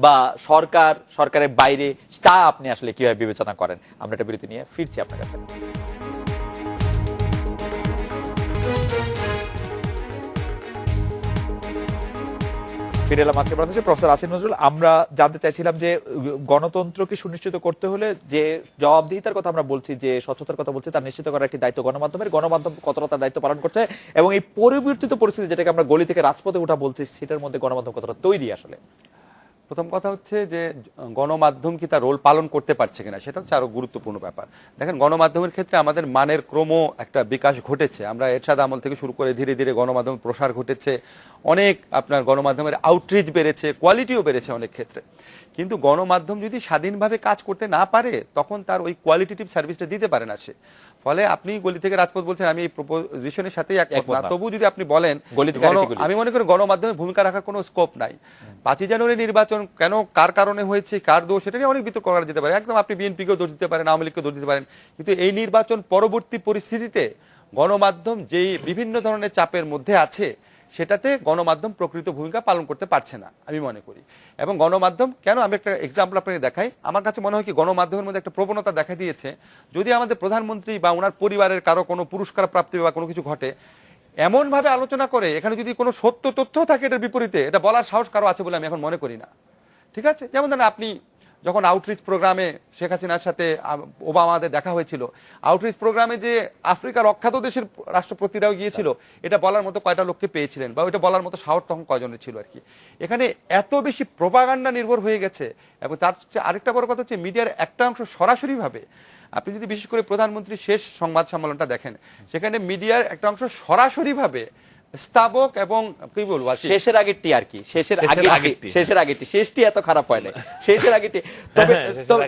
বা সরকারের বাইরে, তা আপনি আসলে কিভাবে বিবেচনা করেন? আমরা একটা বিরতি নিয়ে ফিরছি আপনার কাছে। ফিরে এলাম আজকে বাংলাদেশে। প্রফেসর আসিফ নজরুল, আমরা জানতে চাইছিলাম যে গণতন্ত্রকে সুনিশ্চিত করতে হলে যে জবাবদিহিতার কথা আমরা বলছি, যে স্বচ্ছতার কথা বলছি, তার নিশ্চিত করার একটি দায়িত্ব গণমাধ্যমের। গণমাধ্যম কতটা তার দায়িত্ব পালন করছে এবং এই পরিবর্তিত পরিস্থিতি যেটাকে আমরা গলি থেকে রাজপথে ওঠা বলছি, সেটার মধ্যে গণমাধ্যম কতটা তৈরি আসলে? প্রথম কথা হচ্ছে যে গণমাধ্যম কি তার রোল পালন করতে পারছে কিনা, সেটা হচ্ছে আরো গুরুত্বপূর্ণ ব্যাপার। দেখেন, গণমাধ্যমের ক্ষেত্রে আমাদের মানের ক্রম একটা বিকাশ ঘটেছে। আমরা এরশাদ আমল থেকে শুরু করে ধীরে ধীরে গণমাধ্যমের প্রসার ঘটেছে, অনেক আপনার গণমাধ্যমের আউটরিচ বেড়েছে, কোয়ালিটিও বেড়েছে অনেক ক্ষেত্রে। কিন্তু গণমাধ্যম যদি স্বাধীনভাবে কাজ করতে না পারে, তখন তার ওই কোয়ালিটিভ সার্ভিসটা দিতে পারে না সে। ফলে আপনি গলি থেকে রাজপথ বলছেন, আমি এই প্রপোজিশনের সাথেই একমত না, তবু যদি আপনি বলেন, আমি মনে করি গণমাধ্যমে ভূমিকা রাখার কোনো স্কোপ নাই। 5 জানুয়ারি নির্বাচন কেন, কার কারণে হয়েছে, কার দোষ, সেটা নিয়ে অনেক বিতর্ক করা যেতে পারে। একদম আপনি বিএনপিকেও দোষ দিতে পারেন, আওয়ামী লীগকেও দোষ দিতে পারেন, কিন্তু এই নির্বাচন পরবর্তী পরিস্থিতিতে গণমাধ্যম যেই বিভিন্ন ধরনের চাপের মধ্যে আছে, সেটাতে গণমাধ্যম প্রকৃত ভূমিকা পালন করতে পারছে না আমি মনে করি। এবং গণমাধ্যম কেন, আমি একটা এক্সাম্পল আপনাকে দেখাই। আমার কাছে মনে হয় কি গণমাধ্যমের মধ্যে একটা প্রবণতা দেখা দিয়েছে, যদি আমাদের প্রধানমন্ত্রী বা ওনার পরিবারের কারো কোনো পুরস্কার প্রাপ্তি বা কোনো কিছু ঘটে, এমন ভাবে আলোচনা করে, এখানে যদি কোনো সত্য তথ্য থাকে এটার বিপরীতে, এটা বলার সাহস কারো আছে বলে আমি এখন মনে করি না। ঠিক আছে, যেমন ধরেন আপনি যখন আউটরিচ প্রোগ্রামে শেখ হাসিনার সাথে ওবামাদের দেখা হয়েছিল, আউটরিচ প্রোগ্রামে যে আফ্রিকার অখ্যাত দেশের রাষ্ট্রপতিরাও গিয়েছিল, এটা বলার মতো কয়টা লোককে পেয়েছিলেন, বা ওইটা বলার মতো সাহস তখন কয়জনের ছিল আর কি। এখানে এত বেশি প্রোপাগান্ডা নির্ভর হয়ে গেছে। এবং তার আরেকটা বড় কথা হচ্ছে, মিডিয়ার একটা অংশ সরাসরিভাবে, আপনি যদি বিশেষ করে প্রধানমন্ত্রীর শেষ সংবাদ সম্মেলনটা দেখেন, সেখানে মিডিয়ার একটা অংশ সরাসরিভাবে স্থাবক এবং কি বলবো, শেষের আগেরটি আর কি, শেষের আগেরটি, শেষটি এত খারাপ হয় না, শেষের আগেরটি। তবে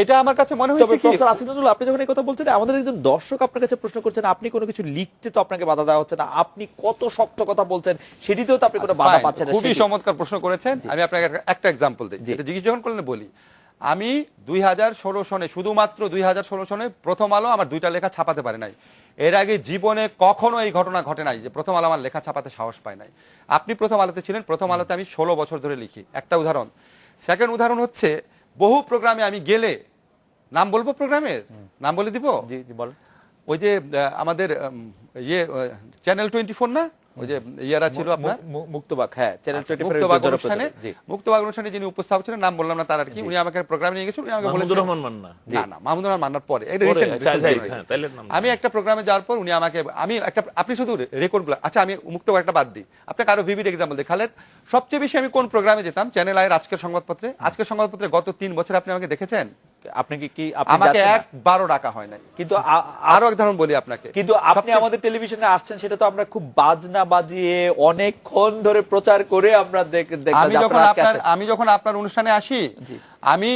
এটা আমার কাছে মনে হচ্ছে কি, প্রফেসর আসিফ নজরুল, আপনি যখন এই কথা বলছেন, আমাদের একজন দর্শক আপনার কাছে প্রশ্ন করছেন, আপনি কোনো কিছু লিখতে তো আপনাকে বাধা দেওয়া হচ্ছে না, আপনি কত শক্ত কথা বলছেন সেটিতেও তো আপনি কোনো বাধা পাচ্ছেন না। খুবই চমৎকার প্রশ্ন করেছেন। আমি আপনাকে একটা এক্সাম্পল দিই, এটা জিজ্ঞেস যখন করলেন বলি। আমি 2016 সনে, শুধুমাত্র 2016 সনে প্রথম আলো আমার 2টা লেখা ছাপাতে পারে নাই। এর আগে জীবনে কখনো এই ঘটনা ঘটে নাই যে প্রথম আলো আমার লেখা ছাপাতে সাহস পায় নাই। আপনি প্রথম আলোতে ছিলেন, প্রথম আলোতে আমি 16 বছর ধরে লিখি, একটা উদাহরণ। সেকেন্ড উদাহরণ হচ্ছে, বহু প্রোগ্রামে আমি গেলে, নাম বলবো প্রোগ্রামের নাম বলে দিব, জি জি বল। ওই যে আমাদের চ্যানেল 24 না, ওই যে ইয়ারা ছিল আপনার মুক্তবাগ, হ্যাঁ চ্যানেল 24 মুক্তবাগ অনুষ্ঠানে, মুক্তবাগ অনুষ্ঠানে যিনি উপস্থাপক ছিলেন, নাম বললাম না তার আর কি, উনি আমাকে প্রোগ্রামে নিয়ে গেছেন, উনি আমাকে বলেছেন, মাহমুদুর রহমান মান্না, না না মাহমুদুর রহমান মান্নার পরে, আমি একটা প্রোগ্রামে যাওয়ার পর উনি আমাকে, আমি একটা, আপনি শুধু রেকর্ডগুলো, আচ্ছা আমি মুক্তবাগ একটা বাদ দিই, আপনাকে আরো ভিভিড এক্সাম্পল দিই। খালেদ, সবচেয়ে বেশি আমি কোন প্রোগ্রামে যেতাম? চ্যানেল আইয়ের আজকের সংবাদপত্রে। আজকের সংবাদপত্রে গত 3 বছর আপনি আমাকে দেখেছেন? আপনি কি আমাকে একবারও ডাকা হয় নাই। কিন্তু আরো এক ধরন বলি আপনাকে, কিন্তু আপনি আমাদের টেলিভিশনে আসছেন, সেটা তো আমরা খুব বাজনা বাজিয়ে অনেকক্ষণ ধরে প্রচার করে আমরা আমি যখন আপনার অনুষ্ঠানে আসি, আমি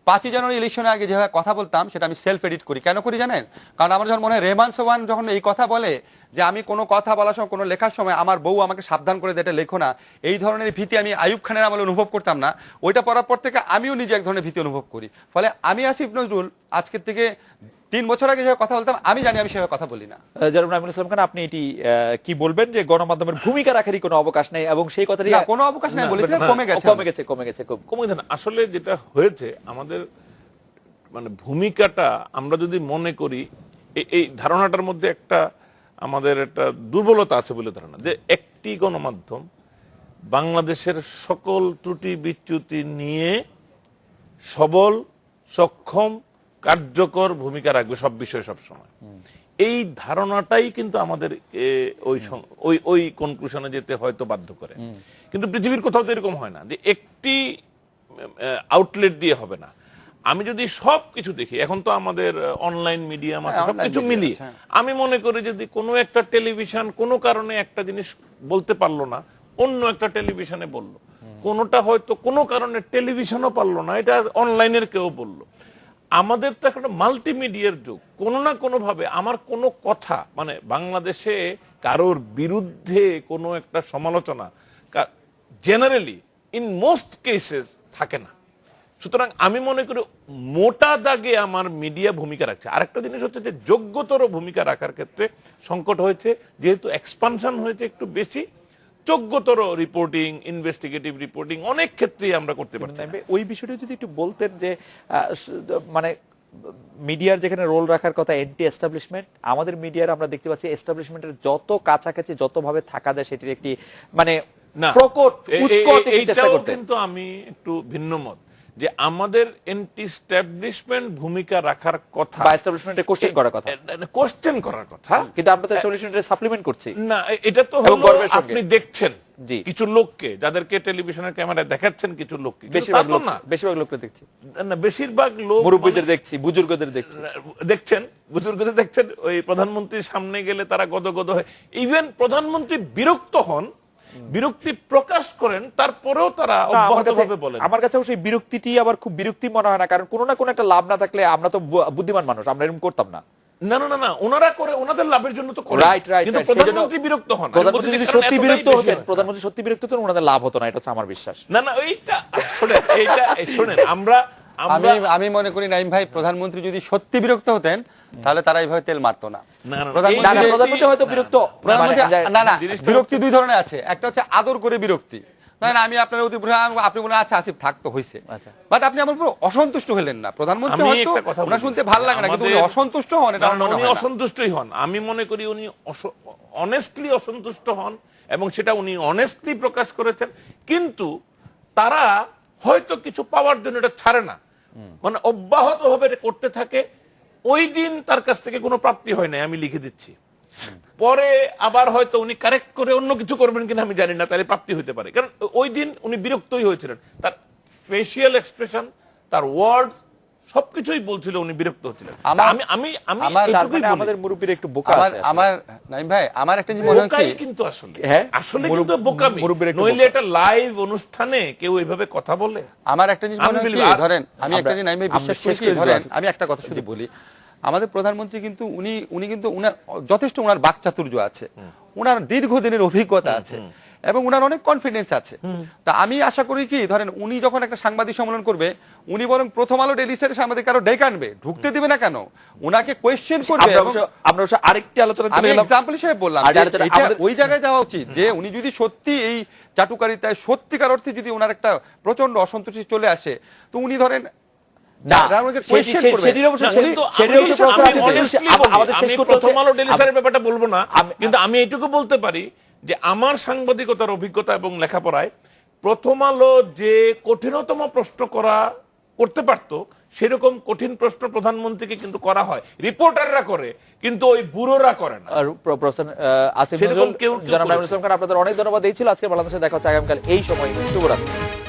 5 জানুয়ারি ইলেকশনের আগে যেভাবে কথা বলতাম, সেটা আমি সেলফ এডিট করি। কেন করি জানেন? কারণ আমার যখন মনে হয় রেহমান সোহান যখন এই কথা বলে যে আমি কোনো কথা বলার সময়, কোনো লেখার সময় আমার বউ আমাকে সাবধান করে যেটা লেখো না, এই ধরনের ভীতি আমি আইয়ুব খানের আমলে অনুভব করতাম না। ওইটা পড়ার পর থেকে আমিও নিজে এক ধরনের ভীতি অনুভব করি। ফলে আমি আসিফ নজরুল আজকের থেকে 3 বছর আগে যেভাবে কথা বলতাম, আমি জানি আমি সেভাবে কথা বলি না। জনাব নাঈমুল ইসলাম খান, আপনি এটি কি বলবেন যে গণমাধ্যমের ভূমিকা রাখারই কোনো অবকাশ নেই, এবং সেই কথাটি কোনো অবকাশ নেই বলেছিলাম, কমে গেছে কমে গেছে। কমে গেছে না। আসলে যেটা হয়েছে আমাদের মানে ভূমিকাটা, আমরা যদি মনে করি এই ধারণাটার মধ্যে একটা আমাদের একটা দুর্বলতা আছে বলে ধারণা, যে একটি গণমাধ্যম বাংলাদেশের সকল ত্রুটি বিচ্যুতি নিয়ে সবল, সক্ষম, কার্যকর ভূমিকা রাখবে সব বিষয়ে সব সময়। এই ধারণাটাই কিন্তু আমাদের ওই কনক্লুশনে যেতে হয়তো বাধ্য করে। কিন্তু পৃথিবীর কোথাও তো এরকম হয় না যে একটি আউটলেট দিয়ে হবে না। আমি যদি সবকিছু দেখি, এখন তো আমাদের অনলাইন মিডিয়াম আছে, সবকিছু মিলিয়ে আমি মনে করি যদি কোনো একটা টেলিভিশন কোনো কারণে একটা জিনিস বলতে পারলো না, অন্য একটা টেলিভিশনে বললো, কোনোটা হয়তো কোনো কারণে টেলিভিশনও পারলো না, এটা অনলাইনের কেউ বললো। আমাদের তো একটা মাল্টিমিডিয়ার যুগ, কোনো না কোনো ভাবে আমার কোনো কথা মানে বাংলাদেশে কারোর বিরুদ্ধে কোনো একটা সমালোচনা জেনারেলি ইন মোস্ট কেসেস থাকে না। সুতরাং আমি মনে করি মোটা দাগে আমার মিডিয়া ভূমিকা রাখছে। আরেকটা জিনিস হচ্ছে যে যোগ্যতর ভূমিকা রাখার ক্ষেত্রে সংকট হয়েছে, যেহেতু এক্সপানশন হয়েছে একটু বেশি, যোগ্যতর রিপোর্টিং, ইনভেস্টিগেটিভ রিপোর্টিং অনেক ক্ষেত্রেই আমরা করতে পারছি। ওই বিষয়টা যদি একটু বলতেন যে মানে মিডিয়ার যেখানে রোল রাখার কথা এন্টি এস্টাবলিশমেন্ট, আমাদের মিডিয়ার আমরা দেখতে পাচ্ছি এস্টাবলিশমেন্টের যত কাছাকাছি যতভাবে থাকা যায় সেটির একটি মানে প্রকট উৎকট চেষ্টা করতে। কিন্তু আমি একটু ভিন্ন মত যে আমাদের এন্টি এস্টাবলিশমেন্ট ভূমিকা রাখার কথা বা এস্টাবলিশমেন্টে কোশ্চেন করার কথা, কিন্তু আমরা তো এস্টাবলিশমেন্টের সাপ্লিমেন্ট করছি না। এটা তো হলো আপনি দেখছেন কিছু লোককে, যাদেরকে টেলিভিশনের ক্যামেরায় দেখাচ্ছেন, কিছু লোককে, বেশিরভাগ লোককে দেখছি না, বেশিরভাগ লোক মুরব্বীদের দেখছি, বুজুর্গদের দেখছি, বুজুর্গদের দেখছেন। ওই প্রধানমন্ত্রীর সামনে গেলে তারা গদগদ হয়, ইভেন প্রধানমন্ত্রী বিরক্ত হন, বিরক্তি প্রকাশ করেন, তারপরেও তারা অব্যাহতভাবে বলেন। আমার কাছে সেই বিরক্তিটি আবার খুব বিরক্তি মনে হয় না, কারণ কোনো না কোনো একটা লাভ না থাকলে আমরা তো বুদ্ধিমান মানুষ, আমরা এরকম করতাম না। না না না, ওনারা করে ওনাদের লাভের জন্য তো করে, কিন্তু প্রধানমন্ত্রী বিরক্ত হন। প্রধানমন্ত্রী যদি সত্যি বিরক্ত হতেন ওনাদের লাভ হতো না, এটা হচ্ছে আমার বিশ্বাস। না না, এইটা শুনেন, আমি মনে করি নাঈম ভাই, প্রধানমন্ত্রী যদি সত্যি বিরক্ত হতেন তাহলে তারা এইভাবে তেল মারতো না। প্রধানমন্ত্রী হয়তো বিরক্ত, বিরক্তি 2 ধরনের আছে। একটা হচ্ছে আদর করে বিরক্তি, আমি আপনার আপনি বলেন আচ্ছা আসিফ থাকতো হয়েছে, বাট আপনি আমার উপর অসন্তুষ্ট হলেন না। প্রধানমন্ত্রী হয়তো ওনার শুনতে ভালো লাগে না, কিন্তু উনি অসন্তুষ্ট হন, এটা উনি অসন্তুষ্টই হন। আমি মনে করি উনি অনেস্টলি অসন্তুষ্ট হন, এবং সেটা উনি অনেস্টলি প্রকাশ করেছেন। কিন্তু তারা হয়তো কিছু পাওয়ার জন্য এটা ছাড়ে না, মানে অব্যাহতভাবে এটা করতে থাকে। ওই দিন তার কাছ থেকে কোনো প্রাপ্তি হয় না, আমি লিখে দিচ্ছি, পরে আবার হয়তো উনি কারেক্ট করে অন্য কিছু করবেন কিনা আমি জানি না, তাহলে প্রাপ্তি হতে পারে। কারণ ওই দিন উনি বিরক্তই হয়েছিলেন, তার ফেসিয়াল এক্সপ্রেশন, তার ওয়ার্ডস সবকিছুই বলছিল উনি বিরক্ত হচ্ছিলেন। আমাদের মুরব্বীর একটু বোকা আছে। আমার নাঈম ভাই, আমার একটা জিনিস মনে হচ্ছে কিন্তু আসলে কিন্তু বোকামি, নইলে এটা লাইভ অনুষ্ঠানে কেউ এইভাবে কথা বলে। আমার একটা জিনিস মনে হচ্ছে, ধরেন আমি একটা জিনিস নাঈম ভাই বিশ্বাস করি, ধরেন আমি একটা কথা শুধু বলি, আমাদের প্রধানমন্ত্রী কিন্তু উনি কিন্তু উনার যথেষ্ট উনার বাকচাতুর্য আছে, উনার দীর্ঘদিনের অভিজ্ঞতা আছে, এবং উনার অনেক কনফিডেন্স আছে। তা আমি আশা করি কি, ধরেন উনি যখন একটা সাংবাদিক সম্মেলন করবে, উনি বরং প্রথম আলো ডেইলি স্টারের সাংবাদিক কারো ডেকে আনবে, ঢুকতে দিবে না কেন, উনাকে কোয়েশ্চেন করবে। আমরা আরেকটি আলোচনা আমি এক্সাম্পল হিসেবে বললাম, ওই জায়গায় যাওয়া উচিত যে উনি যদি সত্যি এই চাটুকারিতায় সত্যিকার অর্থে যদি ওনার একটা প্রচন্ড অসন্তুষ্টি চলে আসে, তো উনি ধরেন ব্যাপারটা বলবো না, কিন্তু আমি এইটুকু বলতে পারি যে আমার সাংবাদিকতার অভিজ্ঞতা এবং লেখাপড়ায় প্রথম আলো যে কঠিনতম প্রশ্ন করতে পারতো, সেরকম কঠিন প্রশ্ন প্রধানমন্ত্রীকে কিন্তু করা হয়, রিপোর্টাররা করে, কিন্তু ওই ব্যুরোরা করে না। আপনাদের অনেক ধন্যবাদ। এই ছিল আজকে বাংলাদেশে দেখা হচ্ছে আগামীকাল এই সময়। শুভরাত্রি।